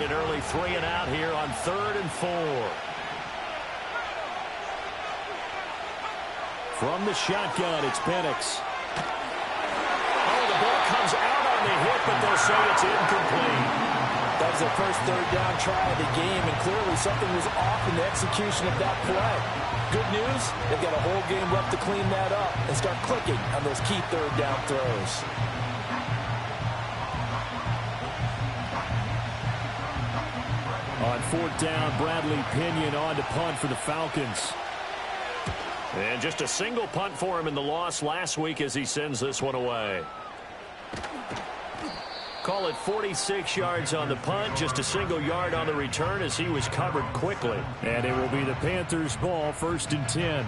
avoid an early 3 and out here on 3rd and 4. From the shotgun, it's Penix. Oh, the ball comes out on the hit, but they'll say it's incomplete. That was their first third down try of the game, and clearly something was off in the execution of that play. Good news, they've got a whole game left to clean that up and start clicking on those key third down throws. On 4th down, Bradley Pinion on to punt for the Falcons. And just a single punt for him in the loss last week as he sends this one away. Call it 46 yards on the punt, just a single yard on the return as he was covered quickly. And it will be the Panthers' ball, 1st and 10.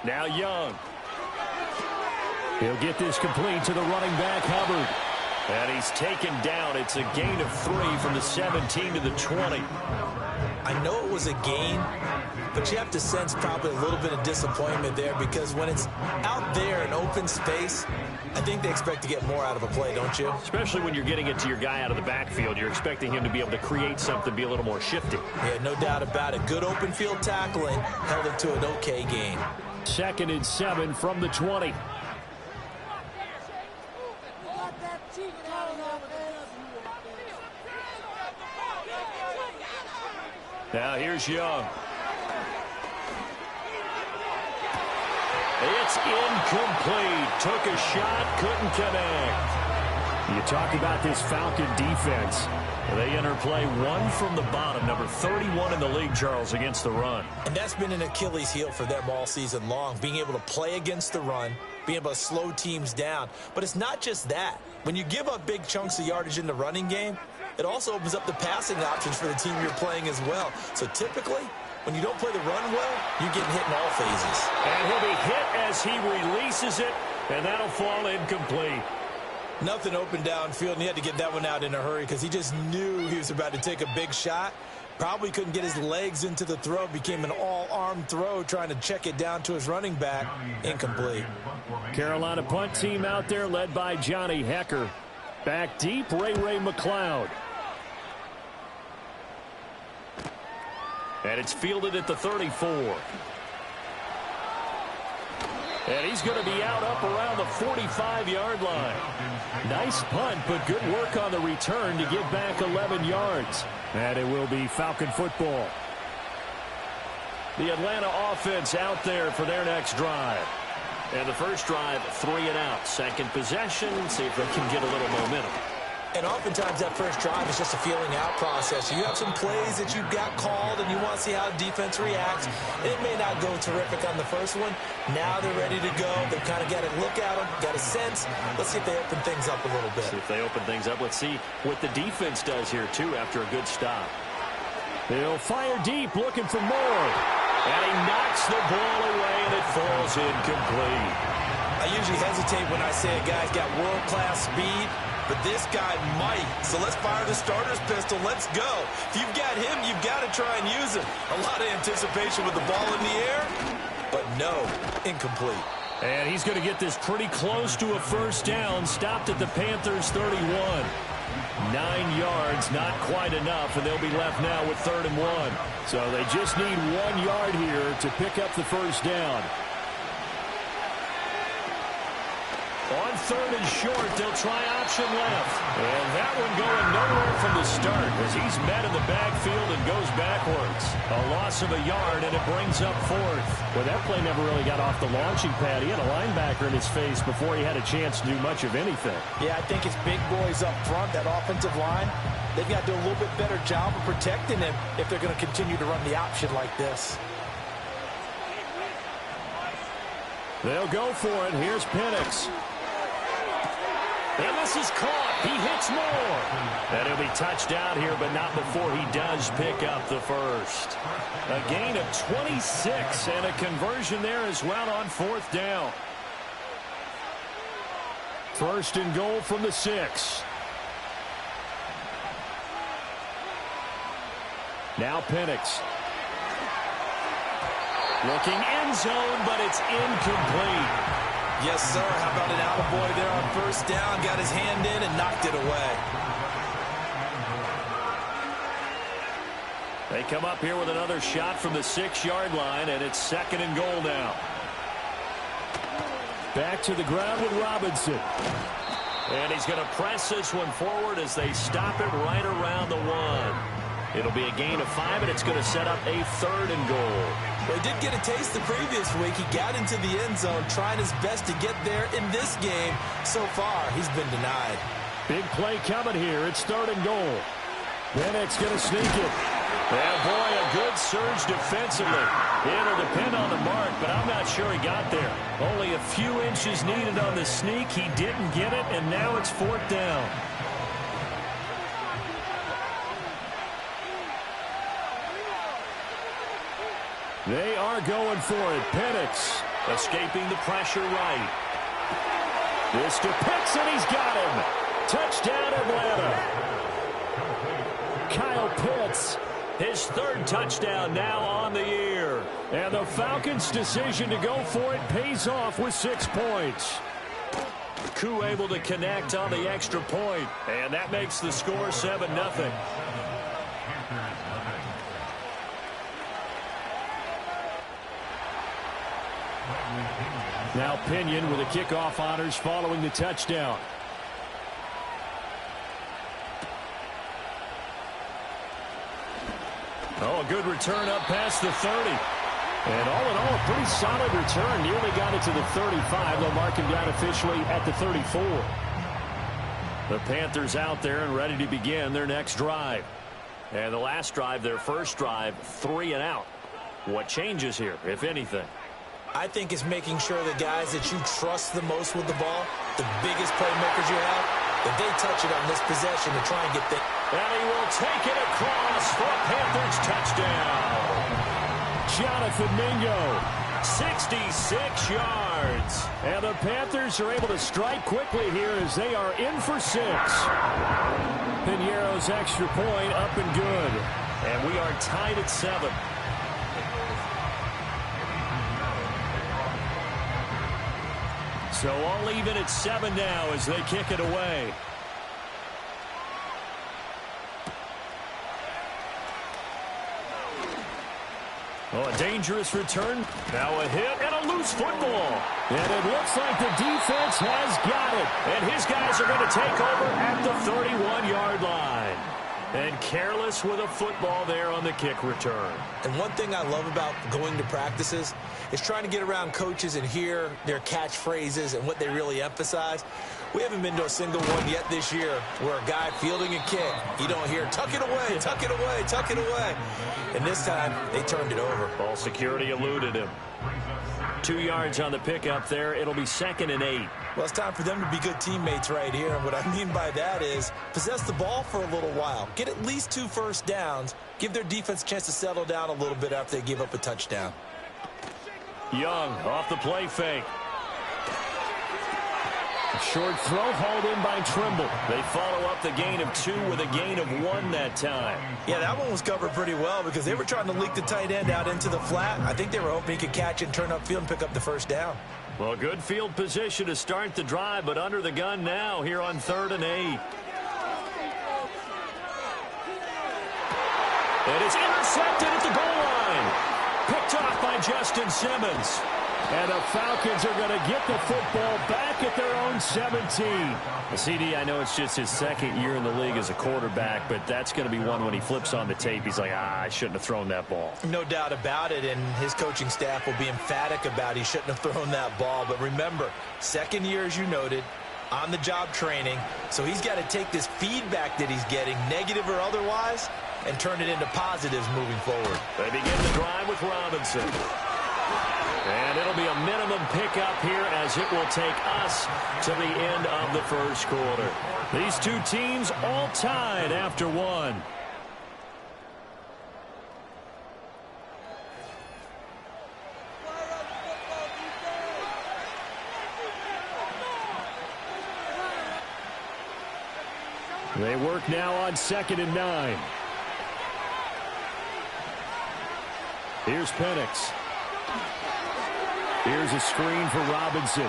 Now Young. He'll get this complete to the running back, Hubbard. And he's taken down. It's a gain of 3 from the 17 to the 20. I know it was a gain, but you have to sense probably a little bit of disappointment there because when it's out there in open space, I think they expect to get more out of a play, don't you? Especially when you're getting it to your guy out of the backfield. You're expecting him to be able to create something, be a little more shifty. Yeah, no doubt about it. Good open field tackling held it to an okay gain. 2nd and 7 from the 20. Now here's Young. It's incomplete. Took a shot, couldn't connect. You talk about this Falcon defense. They enter play 1 from the bottom, number 31 in the league, Charles, against the run. And that's been an Achilles heel for them all season long, being able to play against the run, being able to slow teams down. But it's not just that. When you give up big chunks of yardage in the running game, it also opens up the passing options for the team you're playing as well. So typically, when you don't play the run well, you're getting hit in all phases. And he'll be hit as he releases it, and that'll fall incomplete. Nothing open downfield, and he had to get that one out in a hurry because he just knew he was about to take a big shot. Probably couldn't get his legs into the throw. Became an all-arm throw trying to check it down to his running back. Incomplete. Carolina punt team out there led by Johnny Hecker. Back deep, Ray McLeod. And it's fielded at the 34. And he's going to be out up around the 45-yard line. Nice punt, but good work on the return to get back 11 yards. And it will be Falcon football. The Atlanta offense out there for their next drive. And the first drive, 3 and out. Second possession, see if they can get a little momentum. And oftentimes that first drive is just a feeling out process. You have some plays that you've got called and you want to see how defense reacts. It may not go terrific on the first one. Now they're ready to go. They've kind of got to look at them, got a sense. Let's see if they open things up a little bit. See if they open things up. Let's see what the defense does here, too, after a good stop. They'll fire deep, looking for more. And he knocks the ball away, and it falls incomplete. I usually hesitate when I say a guy's got world-class speed, but this guy might. So let's fire the starter's pistol. Let's go. If you've got him, you've got to try and use him. A lot of anticipation with the ball in the air, but no, incomplete. And he's going to get this pretty close to a first down, stopped at the Panthers' 31. 9 yards, not quite enough, and they'll be left now with 3rd and 1. So they just need 1 yard here to pick up the first down. On 3rd and short, they'll try option left. And that one going nowhere from the start as he's met in the backfield and goes backwards. A loss of a yard, and it brings up 4th. Well, that play never really got off the launching pad. He had a linebacker in his face before he had a chance to do much of anything. Yeah, I think it's big boys up front, that offensive line. They've got to do a little bit better job of protecting him if they're going to continue to run the option like this. They'll go for it. Here's Penix. And this is caught. He hits more. And he'll be touched down here, but not before he does pick up the first. A gain of 26 and a conversion there as well on fourth down. First and goal from the 6. Now Penix. Looking end zone, but it's incomplete. Yes, sir. How about an attaboy there on first down? Got his hand in and knocked it away. They come up here with another shot from the 6-yard line, and it's second and goal now. Back to the ground with Robinson. And he's going to press this one forward as they stop it right around the 1. It'll be a gain of 5, and it's going to set up a third and goal. Well, he did get a taste the previous week. He got into the end zone, trying his best to get there in this game. So far, he's been denied. Big play coming here. It's third and goal. Penix going to sneak it. Yeah, boy, a good surge defensively. It'll depend on the mark, but I'm not sure he got there. Only a few inches needed on the sneak. He didn't get it, and now it's fourth down. They are going for it. Penix escaping the pressure right. This to Pitts, and he's got him. Touchdown, Atlanta. Kyle Pitts, his third touchdown now on the year. And the Falcons' decision to go for it pays off with 6 points. Koo able to connect on the extra point, and that makes the score 7-0. Now Pinion with the kickoff honors following the touchdown. Oh, a good return up past the 30. And all in all, a pretty solid return. Nearly got it to the 35. They'll mark him down officially at the 34. The Panthers out there and ready to begin their next drive. And the last drive, their first drive, 3 and out. What changes here, if anything? I think it's making sure the guys that you trust the most with the ball, the biggest playmakers you have, that they touch it on this possession to try and get things. And he will take it across for a Panthers touchdown. Jonathan Mingo, 66 yards. And the Panthers are able to strike quickly here as they are in for 6. Piñeiro's extra point up and good. And we are tied at 7. So all even at 7 now as they kick it away. Oh, a dangerous return. Now a hit and a loose football. And it looks like the defense has got it. And his guys are going to take over at the 31-yard line. And careless with a football there on the kick return. And one thing I love about going to practices is trying to get around coaches and hear their catchphrases and what they really emphasize. We haven't been to a single one yet this year where a guy fielding a kick, you don't hear, tuck it away, tuck it away, tuck it away. And this time, they turned it over. Ball security eluded him. 2 yards on the pickup there. It'll be 2nd and 8. Well, it's time for them to be good teammates right here. And what I mean by that is possess the ball for a little while. Get at least 2 first downs. Give their defense a chance to settle down a little bit after they give up a touchdown. Young off the play fake. A short throw hauled in by Trimble. They follow up the gain of 2 with a gain of 1 that time. Yeah, that one was covered pretty well because they were trying to leak the tight end out into the flat. I think they were hoping he could catch it, turn upfield, and pick up the first down. Well, good field position to start the drive, but under the gun now here on 3rd and 8. It is intercepted at the goal line. Picked off by Justin Simmons. And the Falcons are going to get the football back at their own 17. CD, I know it's just his 2nd year in the league as a quarterback, but that's going to be one when he flips on the tape. He's like, I shouldn't have thrown that ball. No doubt about it, and his coaching staff will be emphatic about he shouldn't have thrown that ball. But remember, 2nd year, as you noted, on-the-job training. So he's got to take this feedback that he's getting, negative or otherwise, and turn it into positives moving forward. They begin the drive with Robinson. And it'll be a minimum pickup here as it will take us to the end of the first quarter. These two teams all tied after one. They work now on 2nd and 9. Here's Penix. Here's a screen for Robinson.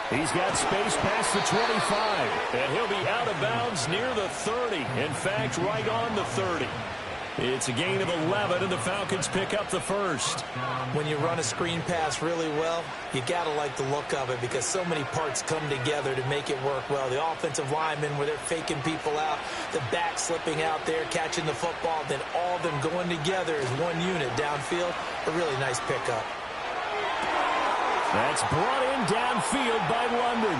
He's got space past the 25. And he'll be out of bounds near the 30. In fact, right on the 30. It's a gain of 11, and the Falcons pick up the first. When you run a screen pass really well, you got to like the look of it because so many parts come together to make it work well. The offensive linemen, where they're faking people out, the back slipping out there, catching the football, then all of them going together as one unit downfield. A really nice pickup. That's brought in downfield by London.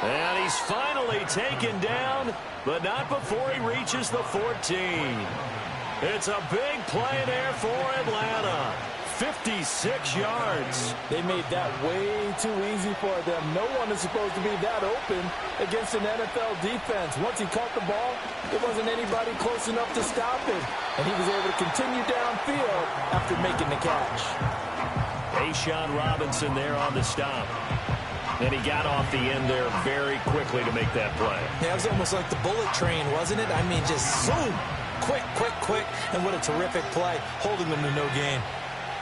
And he's finally taken down, but not before he reaches the 14. It's a big play there for Atlanta. 56 yards. They made that way too easy for them. No one is supposed to be that open against an NFL defense. Once he caught the ball, there wasn't anybody close enough to stop him. And he was able to continue downfield after making the catch. A'Shawn Robinson there on the stop. And he got off the end there very quickly to make that play. Yeah, it was almost like the bullet train, wasn't it? I mean, just zoom. Quick, quick, quick. And what a terrific play, holding them to no gain.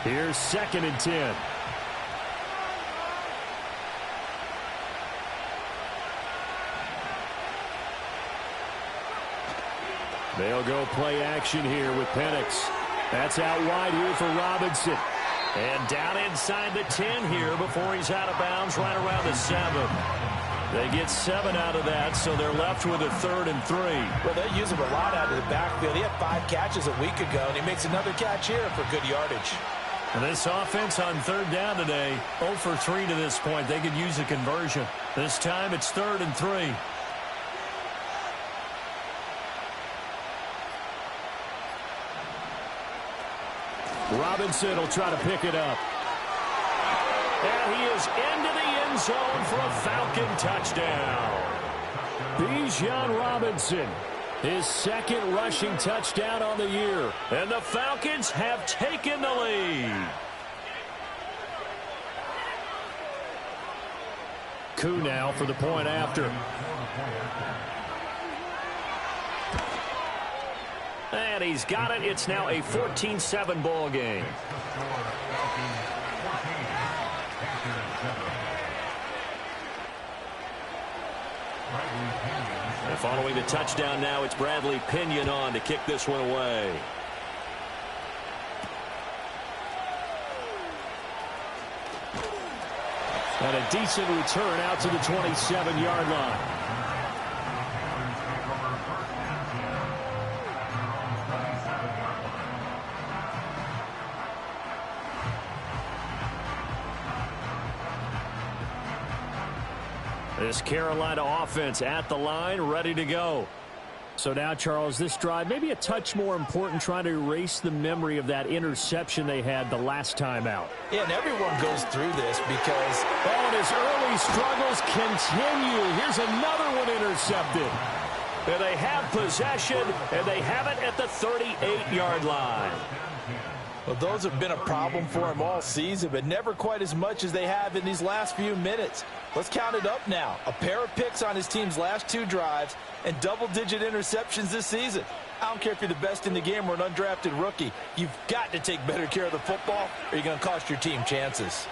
Here's 2nd and 10. They'll go play action here with Penix. That's out wide here for Robinson. And down inside the 10 here before he's out of bounds right around the 7. They get 7 out of that, so they're left with a 3rd and 3. Well, they use him a lot out of the backfield. He had 5 catches a week ago, and he makes another catch here for good yardage. And this offense on 3rd down today, 0 for 3 to this point. They could use a conversion. This time it's 3rd and 3. Robinson will try to pick it up. And he is into the end zone for a Falcon touchdown. Bijan Robinson, his 2nd rushing touchdown on the year. And the Falcons have taken the lead. Koo now for the point after. And he's got it. It's now a 14-7 ball game. And following the touchdown now, it's Bradley Pinion on to kick this one away. And a decent return out to the 27-yard line. This Carolina offense at the line, ready to go. So now, Charles, this drive maybe a touch more important, trying to erase the memory of that interception they had the last time out. Yeah, and everyone goes through this because... Oh, and his early struggles continue. Here's another one intercepted. And they have possession, and they have it at the 38-yard line. Well, those have been a problem for him all season, but never quite as much as they have in these last few minutes. Let's count it up now. A pair of picks on his team's last 2 drives and double-digit interceptions this season. I don't care if you're the best in the game or an undrafted rookie. You've got to take better care of the football or you're going to cost your team chances.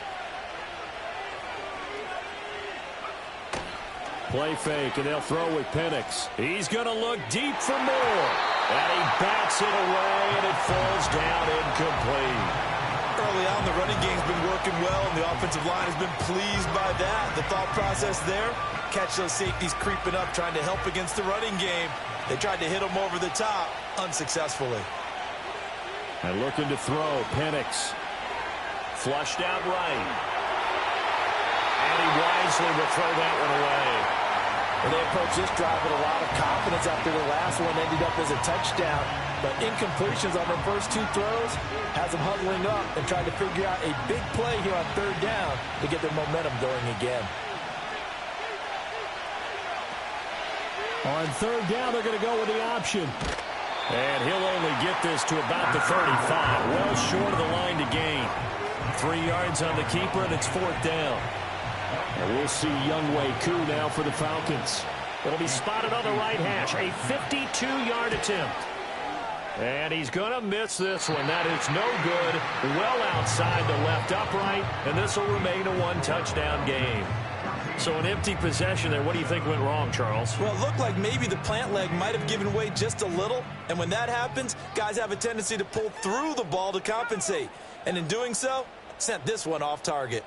Play fake, and they'll throw with Penix. He's going to look deep for more. And he bats it away, and it falls down incomplete. Early on, the running game's been working well, and the offensive line has been pleased by that. The thought process there, catch those safeties creeping up, trying to help against the running game. They tried to hit him over the top, unsuccessfully. And looking to throw, Penix. Flushed out right. And he wisely will throw that one away. And they approached this drive with a lot of confidence after the last one ended up as a touchdown. But incompletions on their first two throws has them huddling up and trying to figure out a big play here on third down to get their momentum going again. On third down, they're going to go with the option. And he'll only get this to about the 35, well short of the line to gain. 3 yards on the keeper, and it's fourth down. And we'll see Younghoe Koo now for the Falcons. It'll be spotted on the right hash, a 52-yard attempt. And he's going to miss this one. That is no good. Well outside the left upright, and this will remain a one-touchdown game. So an empty possession there. What do you think went wrong, Charles? Well, it looked like maybe the plant leg might have given way just a little. And when that happens, guys have a tendency to pull through the ball to compensate. And in doing so, sent this one off target.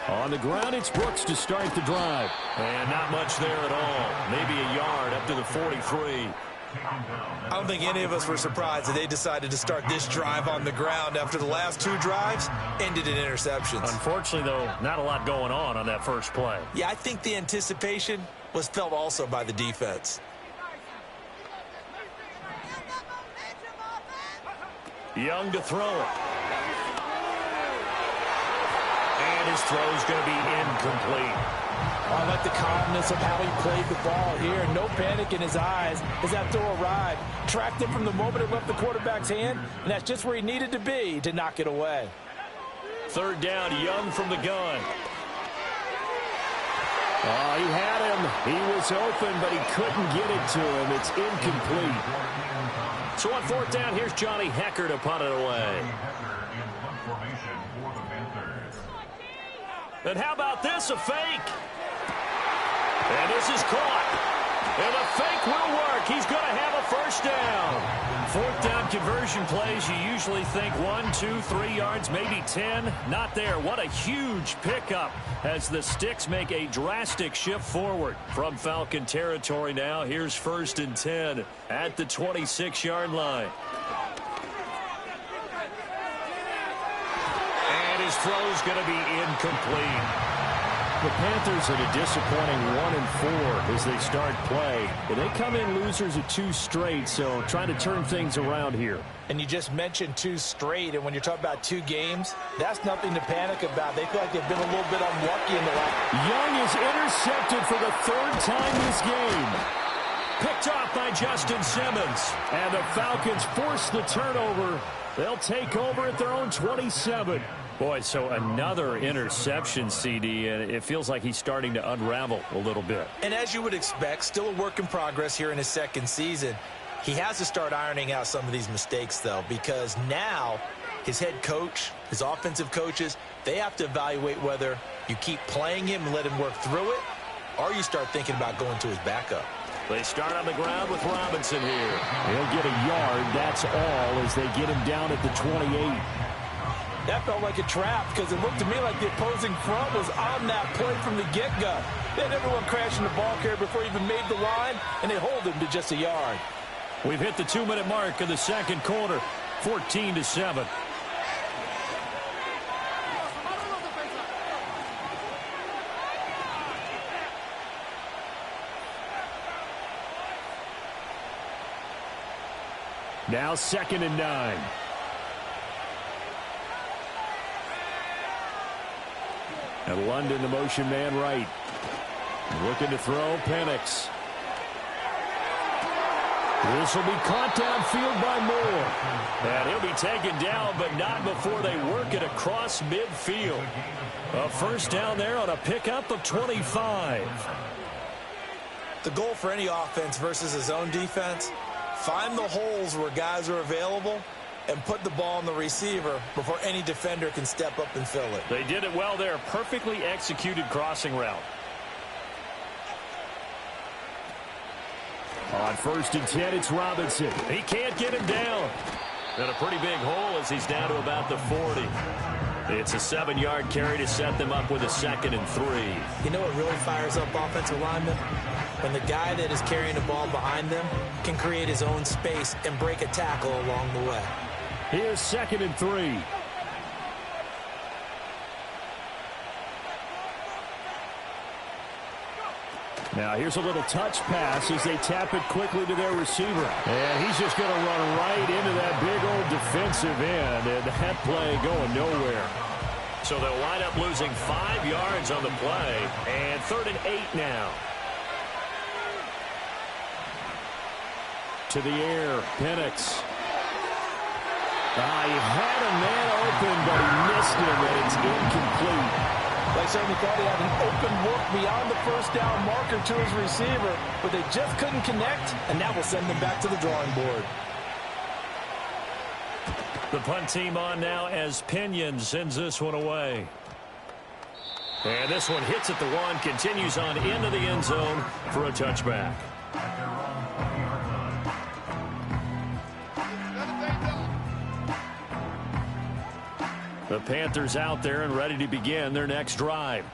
On the ground, it's Brooks to start the drive. And not much there at all. Maybe a yard up to the 43. I don't think any of us were surprised that they decided to start this drive on the ground after the last 2 drives ended in interceptions. Unfortunately, though, not a lot going on that first play. Yeah, I think the anticipation was felt also by the defense. Young to throw it. And his throw's going to be incomplete. I like the calmness of how he played the ball here. No panic in his eyes as that throw arrived. Tracked it from the moment it left the quarterback's hand, and that's just where he needed to be to knock it away. Third down, Young from the gun. Oh, he had him. He was open, but he couldn't get it to him. It's incomplete. So on fourth down, here's Johnny Hekker to punt it away. And how about this, a fake? And this is caught. And the fake will work. He's going to have a first down. Fourth down conversion plays, you usually think 1, 2, 3 yards, maybe 10. Not there. What a huge pickup as the Sticks make a drastic shift forward from Falcon territory now. Here's first and 10 at the 26-yard line. And his throw's going to be incomplete. The Panthers at a disappointing 1-4 as they start play. But they come in losers of 2 straight, so trying to turn things around here. And you just mentioned 2 straight, and when you're talking about 2 games, that's nothing to panic about. They feel like they've been a little bit unlucky in the last. Young is intercepted for the 3rd time this game. Picked off by Justin Simmons. And the Falcons force the turnover. They'll take over at their own 27. Boy, so another interception, CD, and it feels like he's starting to unravel a little bit. And as you would expect, still a work in progress here in his 2nd season. He has to start ironing out some of these mistakes, though, because now his head coach, his offensive coaches, they have to evaluate whether you keep playing him and let him work through it, or you start thinking about going to his backup. They start on the ground with Robinson here. He'll get a yard, that's all, as they get him down at the 28. That felt like a trap because it looked to me like the opposing front was on that play from the get-go. Then everyone crashing the ball carrier before he even made the line, and they hold him to just a yard. We've hit the 2-minute mark of the 2nd quarter, 14-7. Now 2nd and 9. And London, the motion man right. Looking to throw, Penix. This will be caught downfield by Moore. And he'll be taken down, but not before they work it across midfield. A first down there on a pickup of 25. The goal for any offense versus his own defense, find the holes where guys are available and put the ball on the receiver before any defender can step up and fill it. They did it well there. Perfectly executed crossing route. On 1st and 10, it's Robinson. He can't get him down. And a pretty big hole as he's down to about the 40. It's a 7-yard carry to set them up with a 2nd and 3. You know what really fires up offensive linemen? When the guy that is carrying the ball behind them can create his own space and break a tackle along the way. Here's 2nd and 3. Now here's a little touch pass as they tap it quickly to their receiver. And he's just going to run right into that big old defensive end. And that play going nowhere. So they'll wind up losing 5 yards on the play. And 3rd and 8 now. To the air, Penix. He had a man open, but he missed him, and it's incomplete. They certainly thought he had an open look beyond the first down marker to his receiver, but they just couldn't connect, and that will send them back to the drawing board. The punt team on now as Pinion sends this one away. And this one hits at the 1, continues on into the end zone for a touchback. The Panthers out there and ready to begin their next drive.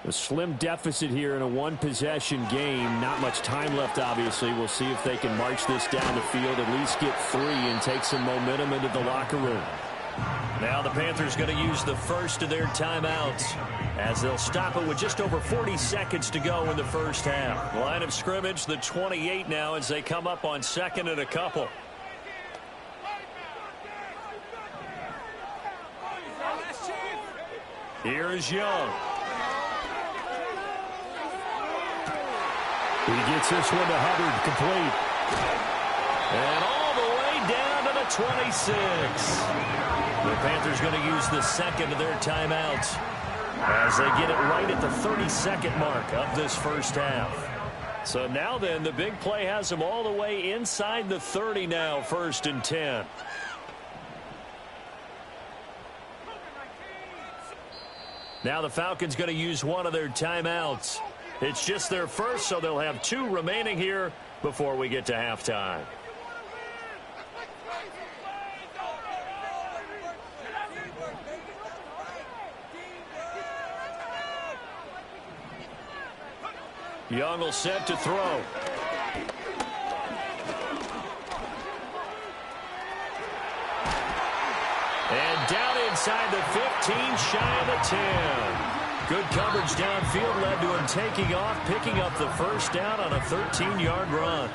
A slim deficit here in a one-possession game. Not much time left, obviously. We'll see if they can march this down the field, at least get 3 and take some momentum into the locker room. Now the Panthers going to use the first of their timeouts as they'll stop it with just over 40 seconds to go in the first half. Line of scrimmage, the 28 now as they come up on 2nd and a couple. Here is Young. He gets this one to Hubbard, complete. And all the way down to the 26. The Panthers going to use the second of their timeouts as they get it right at the 32nd mark of this first half. So now then, the big play has them all the way inside the 30 now, 1st and 10. Now the Falcons going to use one of their timeouts. It's just their first, so they'll have 2 remaining here before we get to halftime. Young will set to throw. And down inside the 15, shy of the 10. Good coverage downfield led to him taking off, picking up the first down on a 13-yard run.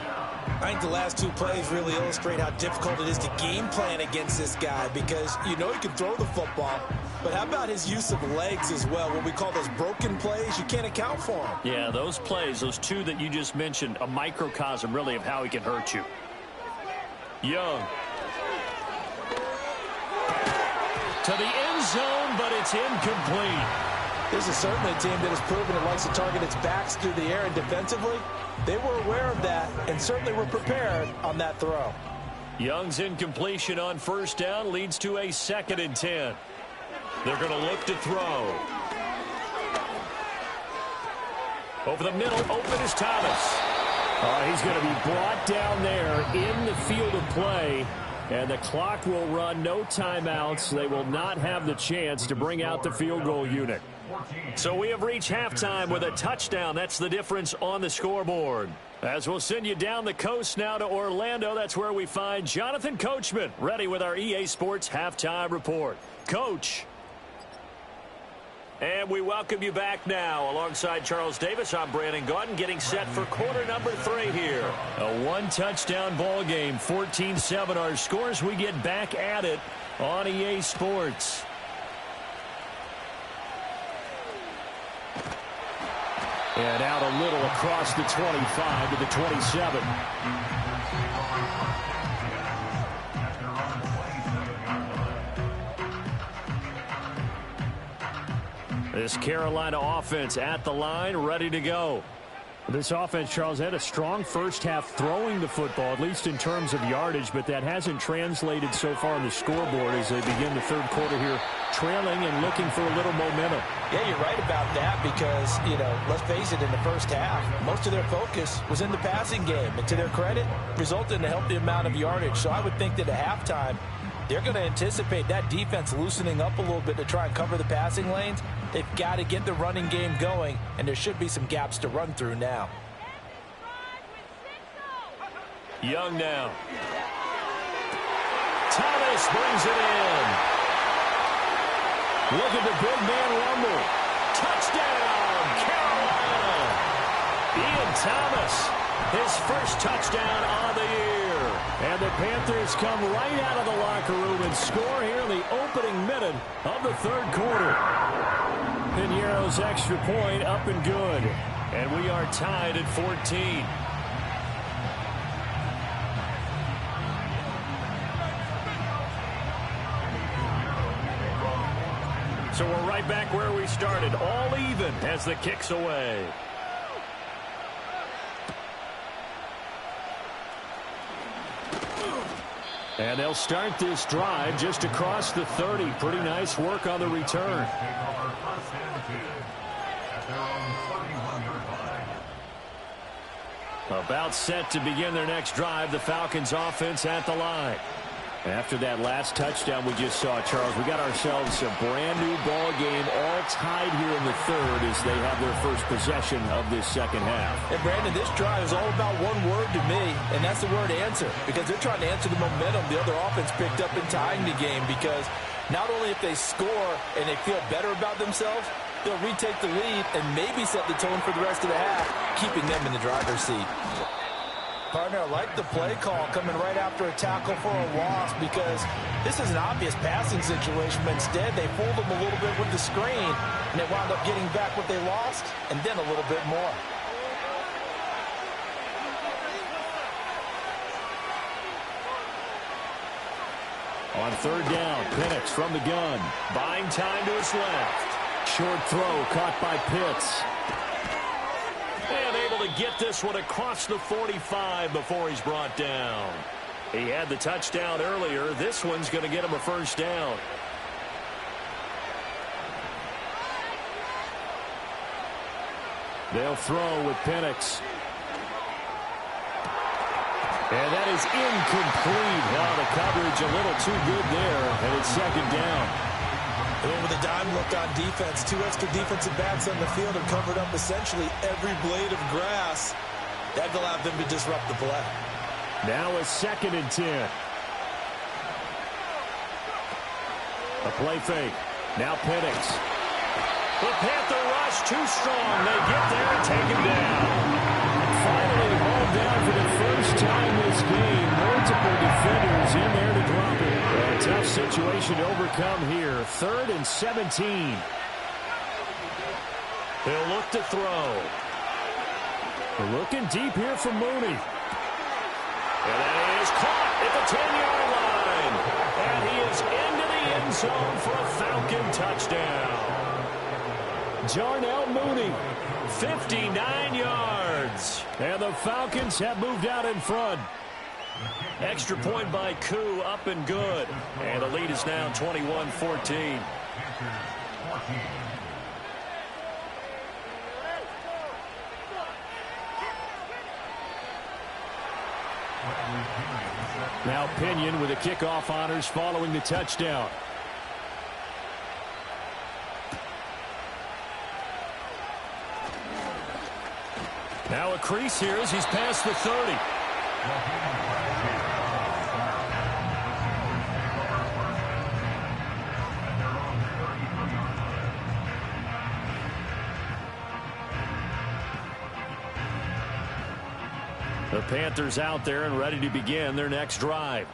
I think the last 2 plays really illustrate how difficult it is to game plan against this guy because you know he can throw the football, but how about his use of legs as well? What we call those broken plays, you can't account for them. Yeah, those plays, those 2 that you just mentioned, a microcosm really of how he can hurt you. Young. To the end zone, but it's incomplete. This is certainly a team that has proven it likes to target its backs through the air and defensively. They were aware of that and certainly were prepared on that throw. Young's incompletion on first down leads to a 2nd and 10. They're going to look to throw. Over the middle, open is Thomas. He's going to be brought down there in the field of play. And the clock will run, no timeouts. They will not have the chance to bring out the field goal unit. So we have reached halftime with a touchdown. That's the difference on the scoreboard. As we'll send you down the coast now to Orlando, that's where we find Jonathan Coachman ready with our EA Sports Halftime Report. Coach. And we welcome you back now. Alongside Charles Davis, I'm Brandon Gaudin, getting set for quarter number 3 here. A one-touchdown ball game, 14-7 our scores. We get back at it on EA Sports. And out a little across the 25 to the 27. This Carolina offense at the line, ready to go. This offense, Charles, had a strong first half throwing the football, at least in terms of yardage, but that hasn't translated so far on the scoreboard as they begin the third quarter here, trailing and looking for a little momentum. Yeah, you're right about that because, let's face it, in the first half, most of their focus was in the passing game. And to their credit, resulted in a healthy amount of yardage. So I would think that at halftime, they're going to anticipate that defense loosening up a little bit to try and cover the passing lanes. They've got to get the running game going, and there should be some gaps to run through now. Young now. Thomas brings it in. Look at the big man rumble. Touchdown, Carolina. Ian Thomas, his first touchdown on the year. And the Panthers come right out of the locker room and score here in the opening minute of the third quarter. Piñeiro's extra point up and good. And we are tied at 14. So we're right back where we started, all even as the kick's away. And they'll start this drive just across the 30. Pretty nice work on the return. About set to begin their next drive, the Falcons offense at the line. After that last touchdown we just saw, Charles, we got ourselves a brand new ball game, all tied here in the third as they have their first possession of this second half. And Brandon, this drive is all about one word to me, and that's the word answer, because they're trying to answer the momentum the other offense picked up in tying the game, because not only if they score and they feel better about themselves, they'll retake the lead and maybe set the tone for the rest of the half, keeping them in the driver's seat. Partner, I like the play call coming right after a tackle for a loss, because this is an obvious passing situation, but instead they fooled them a little bit with the screen, and they wound up getting back what they lost, and then a little bit more. On third down, Penix from the gun. Buying time to his left. Short throw caught by Pitts. And able to get this one across the 45 before he's brought down. He had the touchdown earlier. This one's going to get him a first down. They'll throw with Penix. And that is incomplete. Now the coverage a little too good there, and it's second down. With a dime look on defense, two extra defensive backs on the field have covered up essentially every blade of grass. That allowed them to disrupt the play. Now a 2nd and 10. A play fake. Now Penix. The Panther rush too strong. They get there and take him down. Finally hauled down for the first time this game. Multiple defenders in there to drop it. A tough situation to overcome here. 3rd and 17. He'll look to throw. Looking deep here for Mooney. And that is caught at the 10-yard line. And he is into the end zone for a Falcon touchdown. Jarnell Mooney, 59 yards. And the Falcons have moved out in front. Extra point by Koo, up and good. And the lead is now 21-14. Now Pinion with the kickoff honors following the touchdown. Now a crease here as he's past the 30. The Panthers out there and ready to begin their next drive.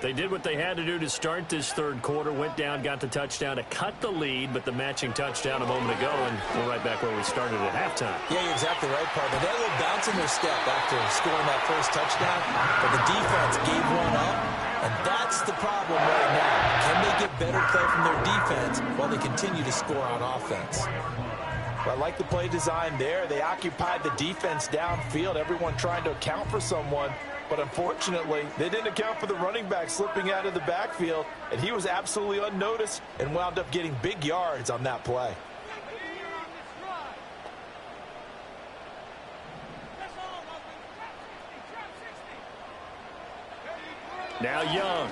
They did what they had to do to start this third quarter, went down, got the touchdown to cut the lead, but the matching touchdown a moment ago, and we're right back where we started at halftime. Yeah, you're exactly right, partner. They had a little bounce in their step after scoring that first touchdown, but the defense gave one up, and that's the problem right now. Can they get better play from their defense while they continue to score on offense? I like the play design there. They occupied the defense downfield, everyone trying to account for someone. But unfortunately, they didn't account for the running back slipping out of the backfield, and he was absolutely unnoticed and wound up getting big yards on that play. Now Young.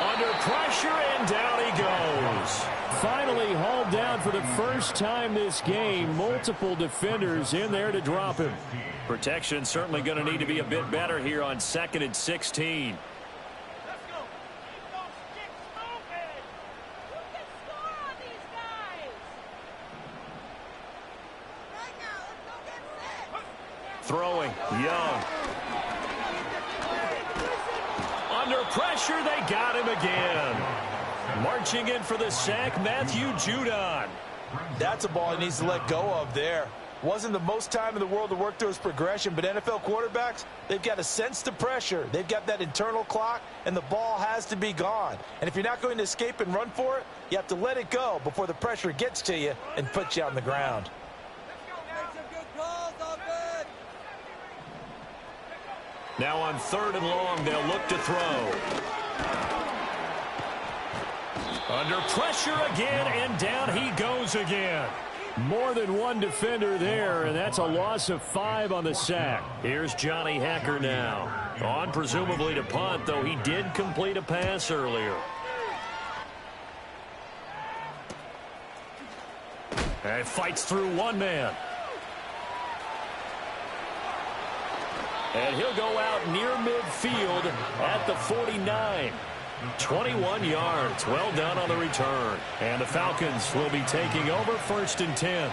Under pressure, and down he goes. Finally hauled down for the first time this game. Multiple defenders in there to drop him. Protection certainly going to need to be a bit better here on 2nd and 16. Throwing, Young. Under pressure, they got him again. Marching in for the sack, Matthew Judon. That's a ball he needs to let go of there. Wasn't the most time in the world to work through his progression, but NFL quarterbacks, they've got to sense the pressure. They've got that internal clock, and the ball has to be gone. And if you're not going to escape and run for it, you have to let it go before the pressure gets to you and puts you on the ground. Now on 3rd and long, they'll look to throw. Under pressure again, and down he goes again. More than one defender there, and that's a loss of 5 on the sack. Here's Johnny Hacker now. On presumably to punt, though he did complete a pass earlier. And fights through one man. And he'll go out near midfield at the 49. 21 yards. Well done on the return. And the Falcons will be taking over 1st and 10.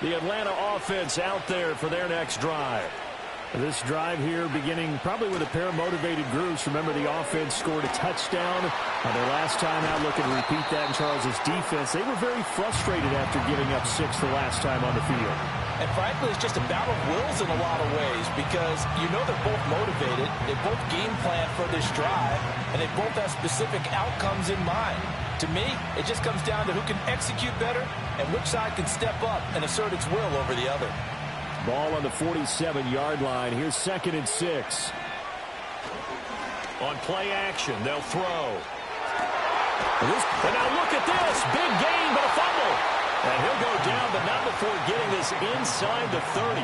The Atlanta offense out there for their next drive. This drive here beginning probably with a pair of motivated groups. Remember, the offense scored a touchdown on their last time out. Looking to repeat that in Charles' defense. They were very frustrated after giving up 6 the last time on the field. And frankly, it's just a battle of wills in a lot of ways because you know they're both motivated. They both game plan for this drive, and they both have specific outcomes in mind. To me, it just comes down to who can execute better and which side can step up and assert its will over the other. Ball on the 47-yard line. Here's 2nd and 6. On play action, they'll throw. And now look at this. Big gain, but a fumble. And he'll go down, but not before getting this inside the 30.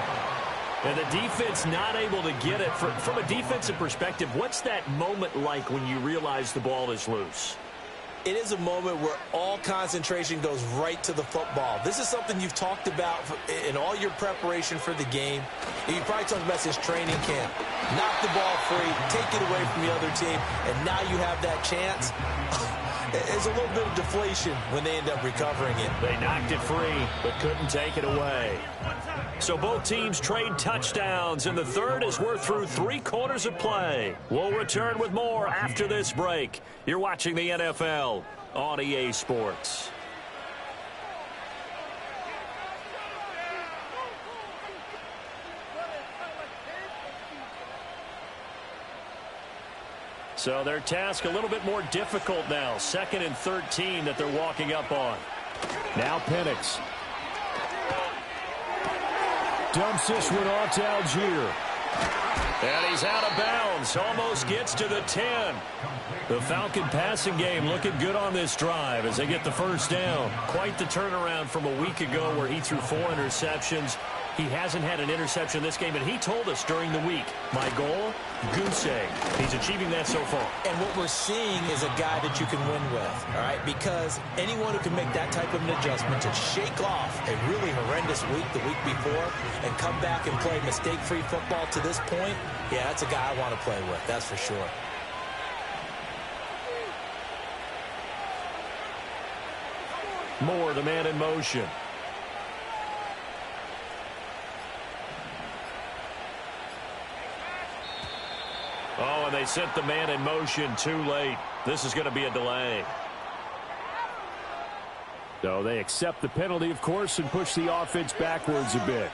And the defense not able to get it. From a defensive perspective, what's that moment like when you realize the ball is loose? It is a moment where all concentration goes right to the football. This is something you've talked about in all your preparation for the game. You probably talked about this training camp. Knock the ball free, take it away from the other team, and now you have that chance. There's a little bit of deflation when they end up recovering it. They knocked it free, but couldn't take it away. So both teams trade touchdowns, and the third as we're through 3 quarters of play. We'll return with more after this break. You're watching the NFL on EA Sports. So their task a little bit more difficult now. 2nd and 13 that they're walking up on. Now Penix. Dumps this one off to Algier. And he's out of bounds. Almost gets to the 10. The Falcon passing game looking good on this drive as they get the first down. Quite the turnaround from a week ago where he threw 4 interceptions. He hasn't had an interception this game, and he told us during the week, my goal, goose egg. He's achieving that so far. And what we're seeing is a guy that you can win with, all right? Because anyone who can make that type of an adjustment to shake off a really horrendous week the week before and come back and play mistake-free football to this point, yeah, that's a guy I want to play with, that's for sure. Moore, the man in motion. Oh, and they sent the man in motion too late. This is going to be a delay. So they accept the penalty, of course, and push the offense backwards a bit.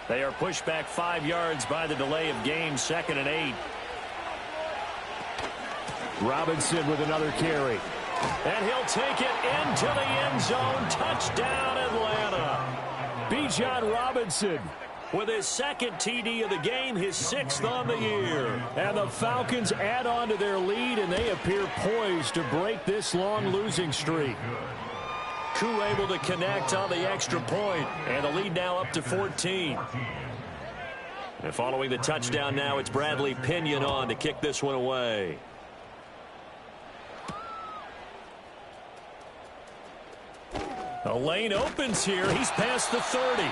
They are pushed back 5 yards by the delay of game, 2nd and 8. Robinson with another carry. And he'll take it into the end zone. Touchdown, Atlanta. Bijan Robinson with his 2nd TD of the game, his 6th on the year. And the Falcons add on to their lead, and they appear poised to break this long losing streak. Koo able to connect on the extra point, and the lead now up to 14. And following the touchdown now, it's Bradley Pinion on to kick this one away. The lane opens here. He's past the 30.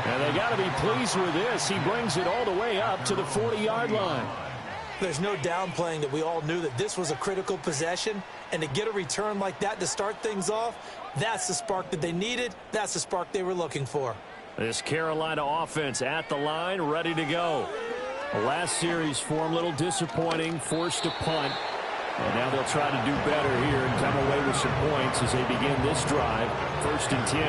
And they got to be pleased with this. He brings it all the way up to the 40-yard line. There's no downplaying that we all knew that this was a critical possession, and to get a return like that to start things off, that's the spark that they needed. That's the spark they were looking for. This Carolina offense at the line, ready to go. The last series for them, a little disappointing, forced to punt. And now they'll try to do better here and come away with some points as they begin this drive. 1st and 10.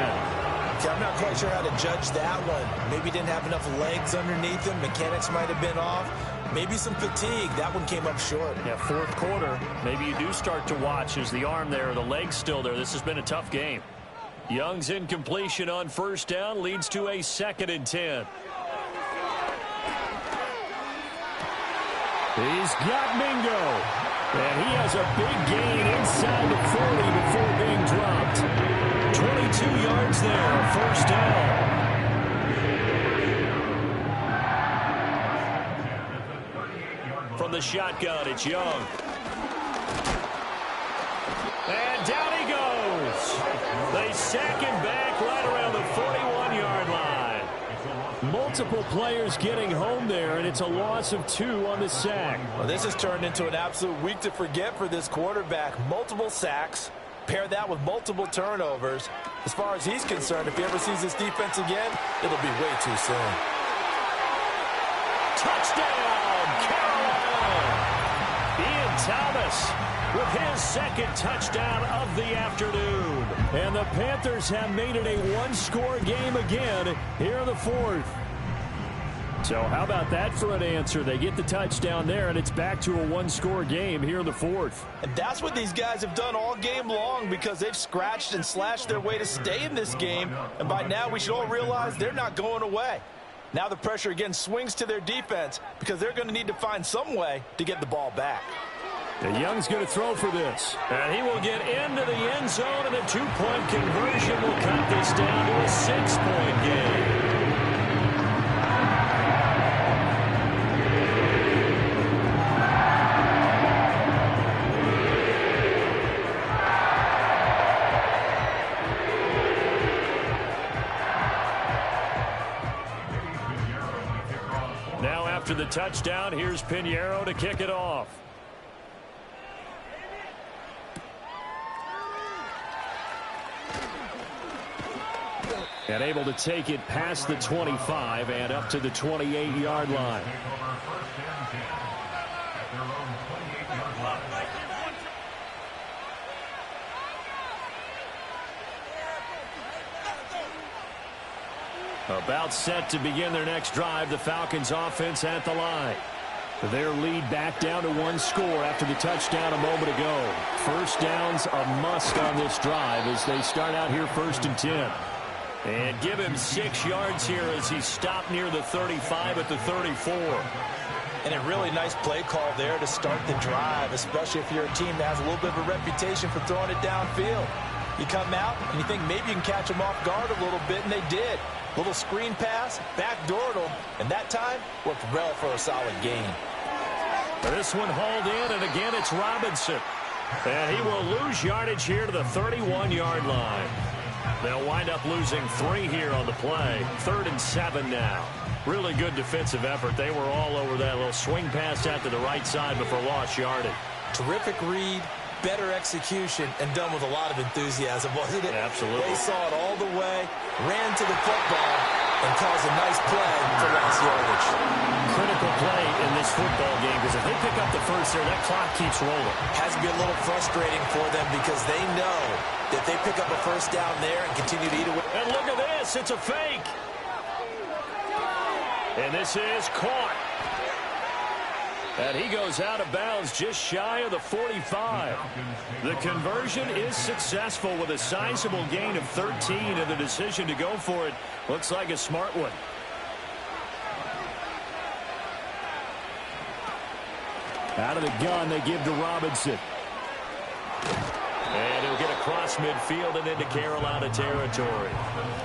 Okay, I'm not quite sure how to judge that one. Maybe didn't have enough legs underneath him. Mechanics might have been off. Maybe some fatigue. That one came up short. Yeah, 4th quarter. Maybe you do start to watch as the arm there, the leg's still there. This has been a tough game. Young's incompletion on 1st down leads to a 2nd and 10. He's got Mingo. And he has a big gain inside the 40 before being dropped. 22 yards there, 1st down. From the shotgun, it's Young. And down he goes. They sack him back right around the 41-yard line. Multiple players getting home there, and it's a loss of 2 on the sack. Well, this has turned into an absolute week to forget for this quarterback. Multiple sacks. Pair that with multiple turnovers. As far as he's concerned, if he ever sees this defense again, it'll be way too soon. Touchdown, Carolina! Ian Thomas with his 2nd touchdown of the afternoon. And the Panthers have made it a one-score game again here in the 4th. So how about that for an answer? They get the touchdown there, and it's back to a one-score game here in the 4th. And that's what these guys have done all game long, because they've scratched and slashed their way to stay in this game. And by now, we should all realize they're not going away. Now the pressure again swings to their defense, because they're going to need to find some way to get the ball back. And Young's going to throw for this. And he will get into the end zone, and a 2-point conversion will cut this down to a 6-point game. Now after the touchdown, here's Pinheiro to kick it off. And able to take it past the 25 and up to the 28-yard line. About set to begin their next drive, the Falcons offense at the line. Their lead back down to 1 score after the touchdown a moment ago. 1st down's a must on this drive as they start out here 1st and 10. And give him 6 yards here as he stopped near the 35 at the 34. And a really nice play call there to start the drive, especially if you're a team that has a little bit of a reputation for throwing it downfield. You come out and you think maybe you can catch them off guard a little bit, and they did. Little screen pass, backdoored them, and that time worked well for a solid gain. This one hauled in, and again it's Robinson. And he will lose yardage here to the 31-yard line. They'll wind up losing 3 here on the play. 3rd and 7 now. Really good defensive effort. They were all over that little swing pass out to the right side before lost yardage. Terrific read, better execution, and done with a lot of enthusiasm, wasn't it? Absolutely. They saw it all the way, ran to the football, and caused a nice play for lost yardage. Critical play in this football game, because if they pick up the first there, that clock keeps rolling. Has to be a little frustrating for them because they know that they pick up a 1st down there and continue to eat away. And look at this. It's a fake. And this is caught. And he goes out of bounds just shy of the 45. The conversion is successful with a sizable gain of 13, and the decision to go for it looks like a smart one. Out of the gun, they give to Robinson. And he'll get across midfield and into Carolina territory.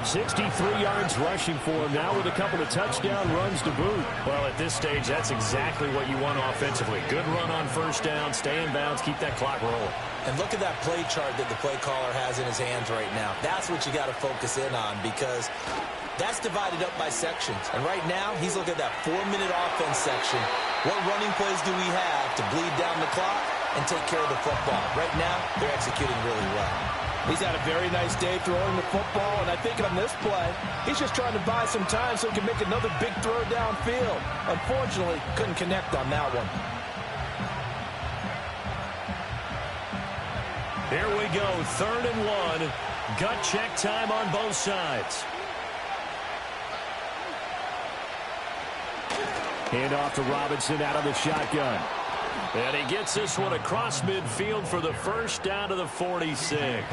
63 yards rushing for him now with a couple of touchdown runs to boot. Well, at this stage, that's exactly what you want offensively. Good run on 1st down, stay in bounds, keep that clock rolling. And look at that play chart that the play caller has in his hands right now. That's what you got to focus in on, because That's divided up by sections. And right now, he's looking at that 4-minute offense section. What running plays do we have to bleed down the clock and take care of the football? Right now, they're executing really well. He's had a very nice day throwing the football, and I think on this play, he's just trying to buy some time so he can make another big throw downfield. Unfortunately, couldn't connect on that one. Here we go, 3rd and 1. Gut check time on both sides. Hand off to Robinson out of the shotgun. And he gets this one across midfield for the first down to the 46.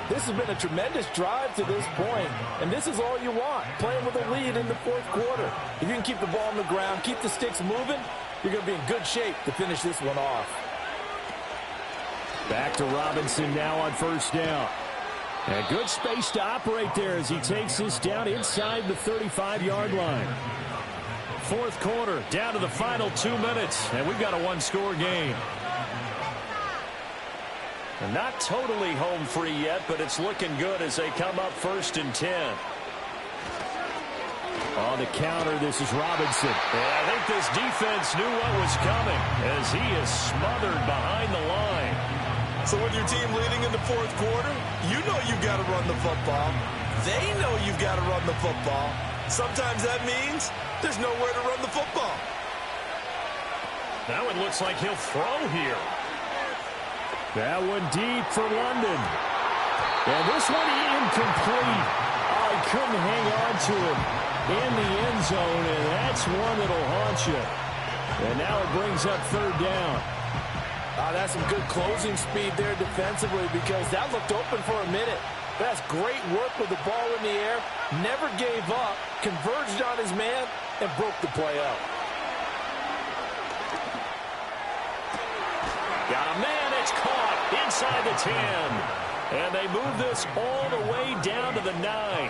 This has been a tremendous drive to this point, and this is all you want, playing with a lead in the 4th quarter. If you can keep the ball on the ground, keep the sticks moving, you're going to be in good shape to finish this one off. Back to Robinson now on 1st down. And good space to operate there as he takes this down inside the 35-yard line. 4th quarter, down to the final 2 minutes, and we've got a 1-score game. And not totally home free yet, but it's looking good as they come up 1st and 10. On the counter, this is Robinson. And I think this defense knew what was coming as he is smothered behind the line. So with your team leading in the 4th quarter, you know you've got to run the football. They know you've got to run the football. Sometimes that means there's nowhere to run the football. Now it looks like he'll throw here. That one deep for London. And this one incomplete. Oh, he couldn't hang on to it in the end zone, and that's one that'll haunt you. And now it brings up 3rd down. That's some good closing speed there defensively because that looked open for a minute. That's great work with the ball in the air. Never gave up, converged on his man, and broke the play up. Got a man, it's caught inside the 10. And they move this all the way down to the 9.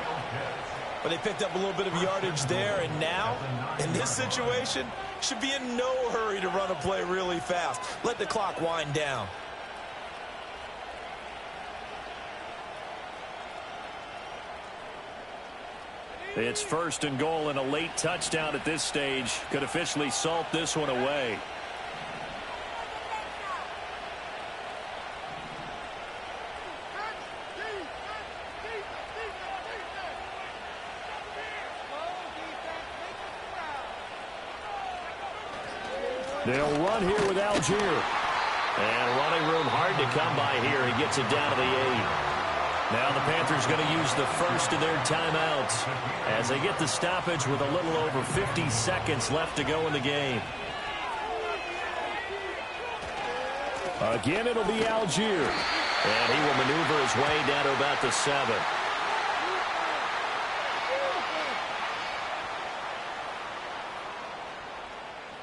But they picked up a little bit of yardage there, and now, in this situation, should be in no hurry to run a play really fast. Let the clock wind down. It's 1st and goal, and a late touchdown at this stage could officially salt this one away. They'll run here with Algier. And running room hard to come by here. He gets it down to the 8. Now the Panthers going to use the first of their timeouts as they get the stoppage with a little over 50 seconds left to go in the game. Again, it'll be Algier. And he will maneuver his way down to about the 7.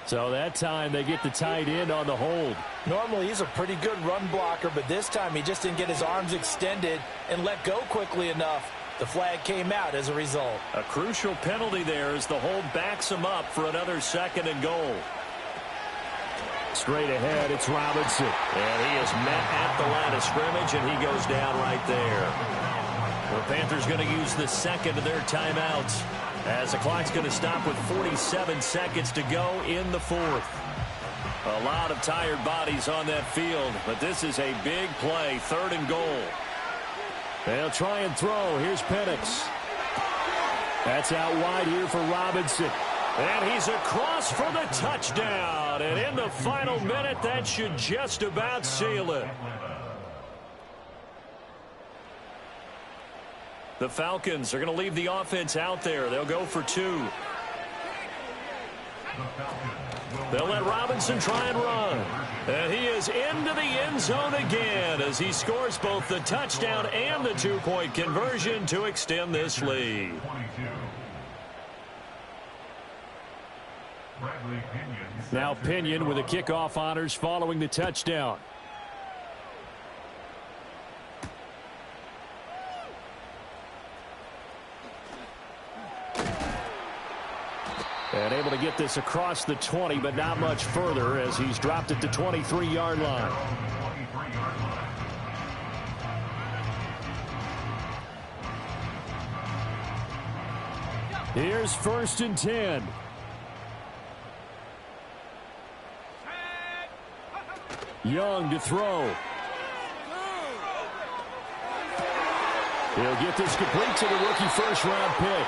So that time they get the tight end on the hold. Normally he's a pretty good run blocker, but this time he just didn't get his arms extended and let go quickly enough. The flag came out as a result. A crucial penalty there as the hold backs him up for another 2nd and goal. Straight ahead, it's Robinson. And he is met at the line of scrimmage, and he goes down right there. The Panthers going to use the 2nd of their timeouts as the clock's going to stop with 47 seconds to go in the 4th. A lot of tired bodies on that field, but this is a big play, 3rd and goal. They'll try and throw. Here's Penix. That's out wide here for Robinson. And he's across for the touchdown. And in the final minute, that should just about seal it. The Falcons are going to leave the offense out there. They'll go for 2. They'll let Robinson try and run. And he is into the end zone again as he scores both the touchdown and the 2-point conversion to extend this lead. Now Pinion with the kickoff honors following the touchdown. And able to get this across the 20, but not much further as he's dropped it to 23-yard line. Here's 1st and 10. Young to throw. He'll get this complete to the rookie first-round pick.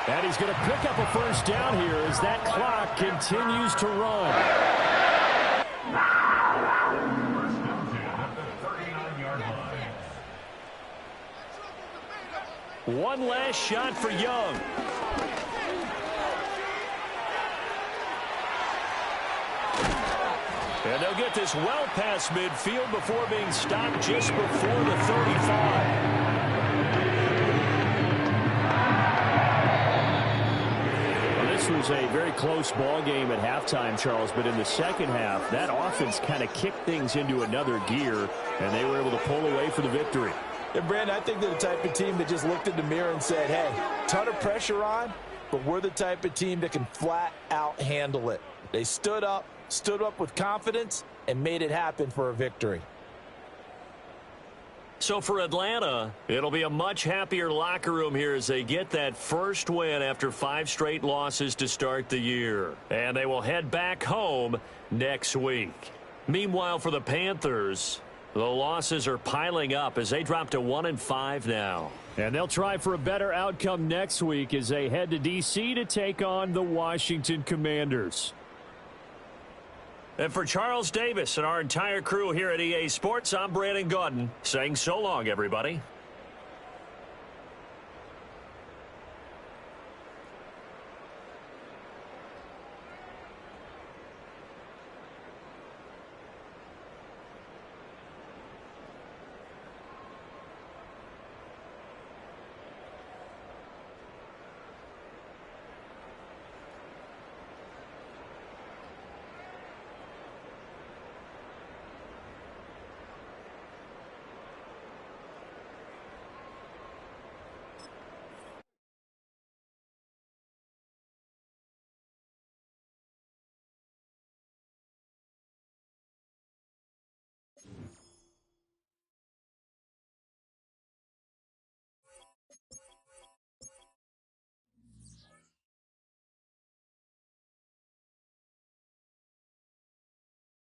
And he's going to pick up a first down here as that clock continues to run. One last shot for Young. And they'll get this well past midfield before being stopped just before the 35. This was a very close ball game at halftime, Charles, but in the second half, that offense kind of kicked things into another gear, and they were able to pull away for the victory. And, Brandon, I think they're the type of team that just looked in the mirror and said, hey, ton of pressure on, but we're the type of team that can flat out handle it. They stood up with confidence, and made it happen for a victory. So for Atlanta, it'll be a much happier locker room here as they get that first win after 5 straight losses to start the year. And they will head back home next week. Meanwhile, for the Panthers, the losses are piling up as they drop to 1-5 now. And they'll try for a better outcome next week as they head to D.C. to take on the Washington Commanders. And for Charles Davis and our entire crew here at EA Sports, I'm Brandon Gaudin saying so long, everybody.